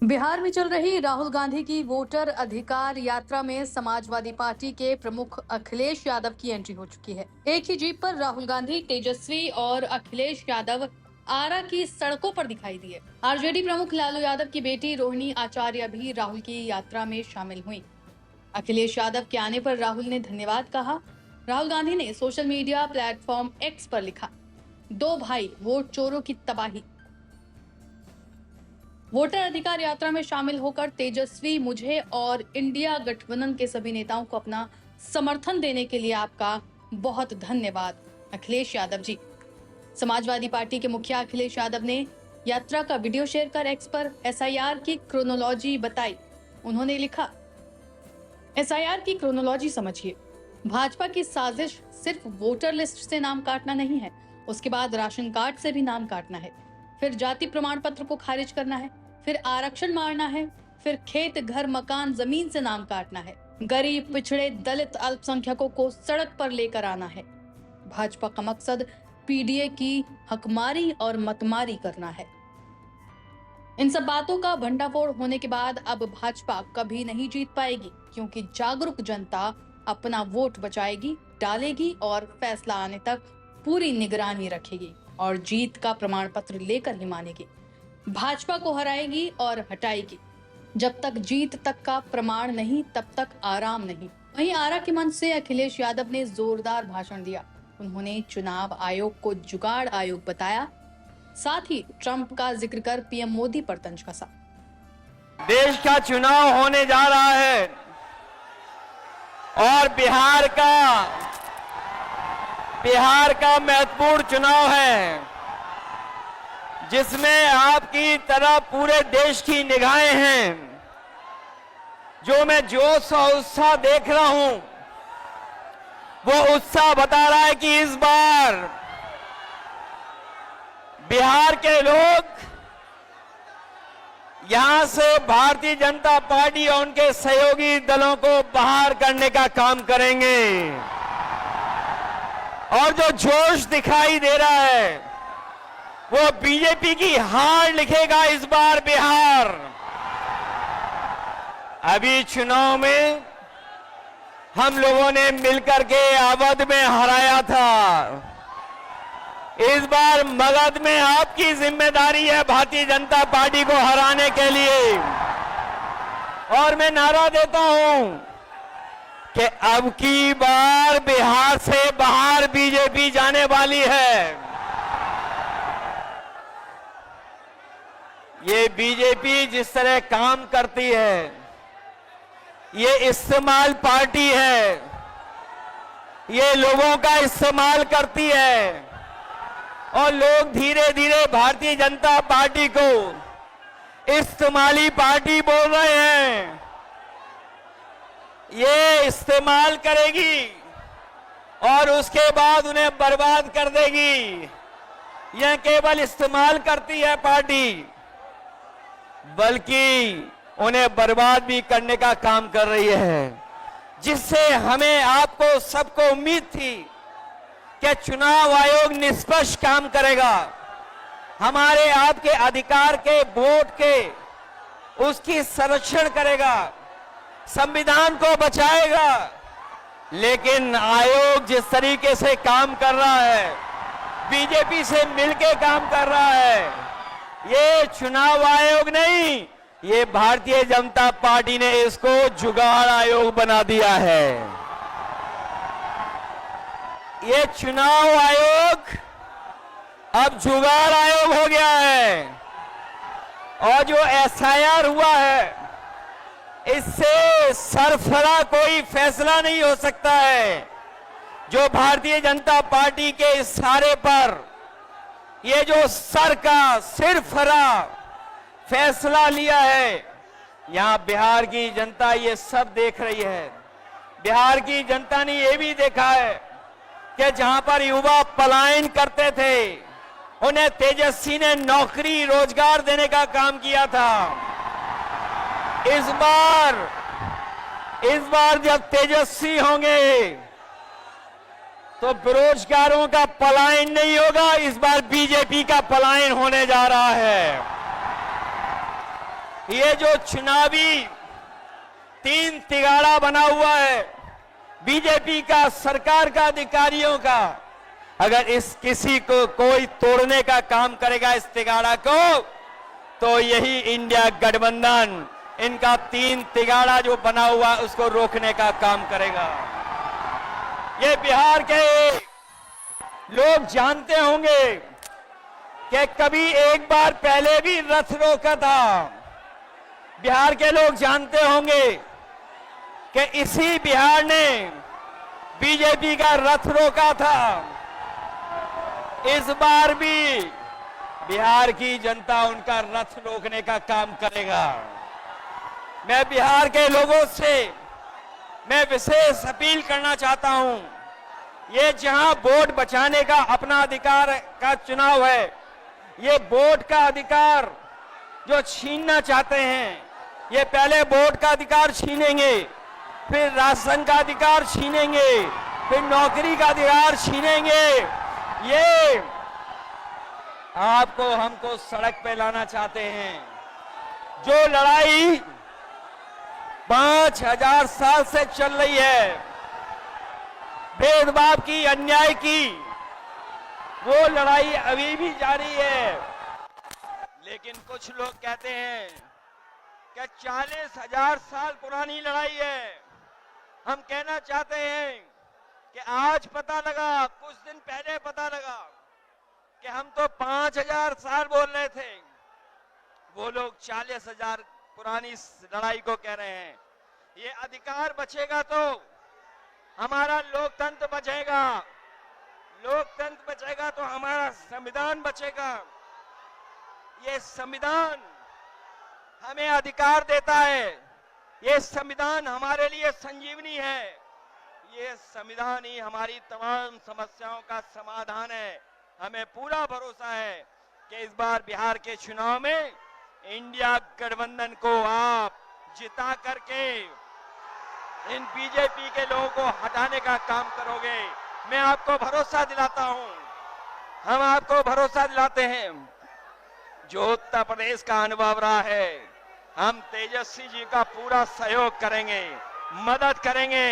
बिहार में चल रही राहुल गांधी की वोटर अधिकार यात्रा में समाजवादी पार्टी के प्रमुख अखिलेश यादव की एंट्री हो चुकी है। एक ही जीप पर राहुल गांधी, तेजस्वी और अखिलेश यादव आरा की सड़कों पर दिखाई दिए। आरजेडी प्रमुख लालू यादव की बेटी रोहिणी आचार्य भी राहुल की यात्रा में शामिल हुई। अखिलेश यादव के आने पर राहुल ने धन्यवाद कहा। राहुल गांधी ने सोशल मीडिया प्लेटफॉर्म एक्स पर लिखा, दो भाई वोट चोरों की तबाही। वोटर अधिकार यात्रा में शामिल होकर तेजस्वी, मुझे और इंडिया गठबंधन के सभी नेताओं को अपना समर्थन देने के लिए आपका बहुत धन्यवाद, अखिलेश यादव जी। समाजवादी पार्टी के मुखिया अखिलेश यादव ने यात्रा का वीडियो शेयर कर एक्स पर एसआईआर की क्रोनोलॉजी बताई। उन्होंने लिखा, एसआईआर की क्रोनोलॉजी समझिए। भाजपा की साजिश सिर्फ वोटर लिस्ट से नाम काटना नहीं है, उसके बाद राशन कार्ड से भी नाम काटना है, फिर जाति प्रमाण पत्र को खारिज करना है, फिर आरक्षण मारना है, फिर खेत, घर, मकान, जमीन से नाम काटना है, गरीब, पिछड़े, दलित, अल्पसंख्यकों को सड़क पर लेकर आना है। भाजपा का मकसद पीडीए की हकमारी और मतमारी करना है। इन सब बातों का भंडाफोड़ होने के बाद अब भाजपा कभी नहीं जीत पाएगी, क्योंकि जागरूक जनता अपना वोट बचाएगी, डालेगी और फैसला आने तक पूरी निगरानी रखेगी और जीत का प्रमाण पत्र लेकर ही मानेगी। भाजपा को हराएगी और हटाएगी। जब तक जीत तक का प्रमाण नहीं, तब तक आराम नहीं। वहीं आरा के मंच से अखिलेश यादव ने जोरदार भाषण दिया। उन्होंने चुनाव आयोग को जुगाड़ आयोग बताया, साथ ही ट्रंप का जिक्र कर पीएम मोदी पर तंज कसा। देश का चुनाव होने जा रहा है और बिहार का महत्वपूर्ण चुनाव है, जिसमें आपकी तरह पूरे देश की निगाहें हैं। जो मैं जोश और उत्साह देख रहा हूं, वो उत्साह बता रहा है कि इस बार बिहार के लोग यहां से भारतीय जनता पार्टी और उनके सहयोगी दलों को बाहर करने का काम करेंगे। और जो जोश दिखाई दे रहा है, वो बीजेपी की हार लिखेगा इस बार बिहार। अभी चुनाव में हम लोगों ने मिलकर के अवध में हराया था। इस बार मगध में आपकी जिम्मेदारी है भारतीय जनता पार्टी को हराने के लिए। और मैं नारा देता हूं कि अब की बार बिहार से बाहर बीजेपी जाने वाली है। ये बीजेपी जिस तरह काम करती है, ये इस्तेमाल पार्टी है, ये लोगों का इस्तेमाल करती है और लोग धीरे धीरे भारतीय जनता पार्टी को इस्तेमाली पार्टी बोल रहे हैं। ये इस्तेमाल करेगी और उसके बाद उन्हें बर्बाद कर देगी। यह केवल इस्तेमाल करती है पार्टी, बल्कि उन्हें बर्बाद भी करने का काम कर रही है, जिससे हमें, आपको, सबको उम्मीद थी कि चुनाव आयोग निष्पक्ष काम करेगा, हमारे आपके अधिकार के, वोट के, उसकी संरक्षण करेगा, संविधान को बचाएगा। लेकिन आयोग जिस तरीके से काम कर रहा है, बीजेपी से मिलकर काम कर रहा है, ये चुनाव आयोग नहीं, ये भारतीय जनता पार्टी ने इसको जुगाड़ आयोग बना दिया है। ये चुनाव आयोग अब जुगाड़ आयोग हो गया है। और जो एसआईआर हुआ है, इससे सरफरा कोई फैसला नहीं हो सकता है। जो भारतीय जनता पार्टी के इशारे पर ये जो सर का सिरफरा फैसला लिया है, यहां बिहार की जनता ये सब देख रही है। बिहार की जनता ने ये भी देखा है कि जहां पर युवा पलायन करते थे, उन्हें तेजस्वी ने नौकरी, रोजगार देने का काम किया था। इस बार जब तेजस्वी होंगे तो बेरोजगारों का पलायन नहीं होगा, इस बार बीजेपी का पलायन होने जा रहा है। ये जो चुनावी तीन तिगाड़ा बना हुआ है बीजेपी का, सरकार का, अधिकारियों का, अगर इस किसी को कोई तोड़ने का काम करेगा इस तिगाड़ा को, तो यही इंडिया गठबंधन इनका तीन तिगाड़ा जो बना हुआ उसको रोकने का काम करेगा। ये बिहार के लोग जानते होंगे कि कभी एक बार पहले भी रथ रोका था। बिहार के लोग जानते होंगे कि इसी बिहार ने बीजेपी का रथ रोका था। इस बार भी बिहार की जनता उनका रथ रोकने का काम करेगा। मैं बिहार के लोगों से मैं विशेष अपील करना चाहता हूं, ये जहां वोट बचाने का अपना अधिकार का चुनाव है, ये वोट का अधिकार जो छीनना चाहते हैं, ये पहले वोट का अधिकार छीनेंगे, फिर राशन का अधिकार छीनेंगे, फिर नौकरी का अधिकार छीनेंगे। ये आपको हमको सड़क पे लाना चाहते हैं। जो लड़ाई 5000 साल से चल रही है, भेदभाव की, अन्याय की, वो लड़ाई अभी भी जारी है। लेकिन कुछ लोग कहते हैं कि 40,000 साल पुरानी लड़ाई है। हम कहना चाहते हैं कि आज पता लगा, कुछ दिन पहले पता लगा कि हम तो 5000 साल बोल रहे थे, वो लोग 40,000 पुरानी लड़ाई को कह रहे हैं। ये अधिकार बचेगा तो हमारा लोकतंत्र बचेगा, लोकतंत्र बचेगा तो हमारा संविधान बचेगा। ये संविधान हमें अधिकार देता है, ये संविधान हमारे लिए संजीवनी है, ये संविधान ही हमारी तमाम समस्याओं का समाधान है। हमें पूरा भरोसा है कि इस बार बिहार के चुनाव में इंडिया गठबंधन को आप जिता करके इन बीजेपी के लोगों को हटाने का काम करोगे। मैं आपको भरोसा दिलाता हूं, हम आपको भरोसा दिलाते हैं। जो उत्तर प्रदेश का अनुभव रहा है, हम तेजस्वी जी का पूरा सहयोग करेंगे, मदद करेंगे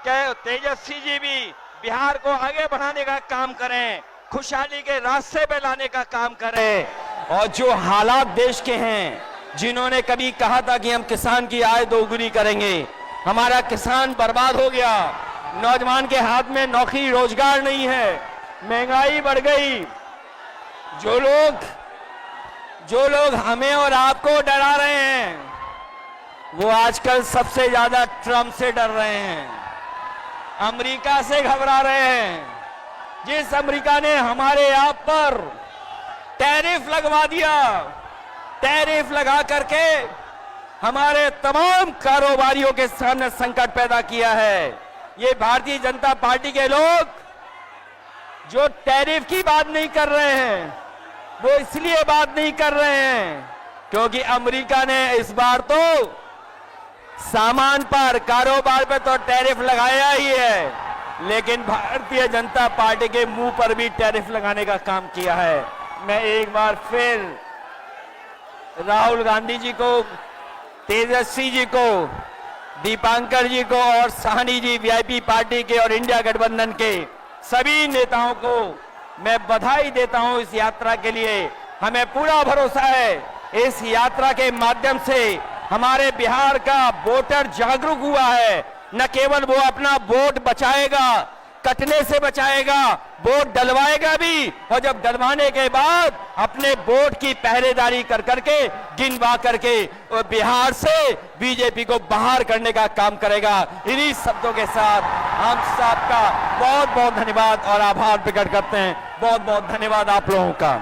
कि तेजस्वी जी भी बिहार को आगे बढ़ाने का काम करें, खुशहाली के रास्ते पे लाने का काम करें। और जो हालात देश के हैं, जिन्होंने कभी कहा था कि हम किसान की आय दोगुनी करेंगे, हमारा किसान बर्बाद हो गया, नौजवान के हाथ में नौकरी रोजगार नहीं है, महंगाई बढ़ गई। जो लोग हमें और आपको डरा रहे हैं, वो आजकल सबसे ज्यादा ट्रंप से डर रहे हैं, अमेरिका से घबरा रहे हैं। जिस अमेरिका ने हमारे आप पर टैरिफ लगवा दिया, टैरिफ लगा करके हमारे तमाम कारोबारियों के सामने संकट पैदा किया है। ये भारतीय जनता पार्टी के लोग जो टैरिफ की बात नहीं कर रहे हैं, वो इसलिए बात नहीं कर रहे हैं क्योंकि अमेरिका ने इस बार तो सामान पर, कारोबार पर तो टैरिफ लगाया ही है, लेकिन भारतीय जनता पार्टी के मुंह पर भी टैरिफ लगाने का काम किया है। मैं एक बार फिर राहुल गांधी जी को, तेजस्वी जी को, दीपांकर जी को और साहनी जी वीआईपी पार्टी के और इंडिया गठबंधन के सभी नेताओं को मैं बधाई देता हूं इस यात्रा के लिए। हमें पूरा भरोसा है इस यात्रा के माध्यम से हमारे बिहार का वोटर जागरूक हुआ है। न केवल वो अपना वोट बचाएगा, कटने से बचाएगा, वोट डलवाएगा भी, और जब डलवाने के बाद अपने वोट की पहरेदारी कर करके, गिनवा करके वो बिहार से बीजेपी को बाहर करने का काम करेगा। इन्हीं शब्दों के साथ हम सबका बहुत बहुत धन्यवाद और आभार प्रकट करते हैं। बहुत बहुत धन्यवाद आप लोगों का।